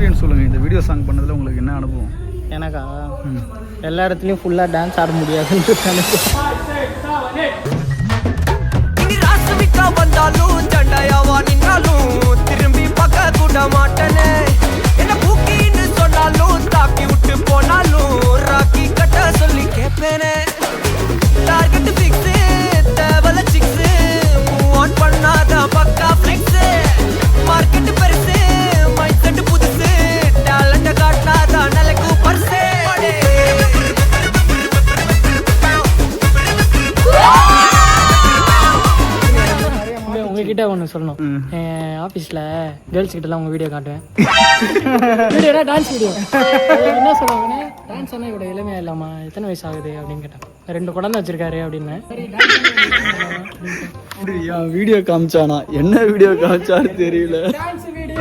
Experience சொல்லுங்கள், இந்த video song பண்ணதில் உங்களுக்கு என்ன அனுபவம்? எனக்கா எல்லா இடத்துலையும் ஃபுல்லாக டான்ஸ் ஆட முடியாதுன்னு வந்தாலும் சண்டையாவா நின்னாலும் திரும்பி பக்க கூட மாட்டனே. என்ன பூக்கின்னு சொன்னாலும் தாக்கி விட்டு போனாலும் ராக்கி கட்ட சொல்லி கேட்பேனே. டார்கெட் ஃபிக்ஸ் தேவல சிக்ஸ் மூவ் ஆன் பண்ணாத பக்கா ஃபிளிக்ஸ். மார்க்கெட் பெருசு மைண்ட் செட் புதுசு டேலண்ட் காட்டாத நிலைக்கு பர்சே. உங்ககிட்ட ஒன்று சொல்லணும். என் ஆஃபீஸில் கேர்ள்ஸ் கிட்டலாம் உங்கள் வீடியோ காட்டுவேன். வீடியோனா டான்ஸ் வீடியோ. என்ன சொல்லுவாங்கன்னா டான்ஸ் ஆனால் இவ்வளோ இளமையாக இல்லாமா, எத்தனை வயசு ஆகுது அப்படின்னு கேட்டேன். 2 குழந்தை வச்சிருக்காரு அப்படின்னு. வீடியோ காமிச்சானா? என்ன வீடியோ காமிச்சாரு தெரியல. Dance video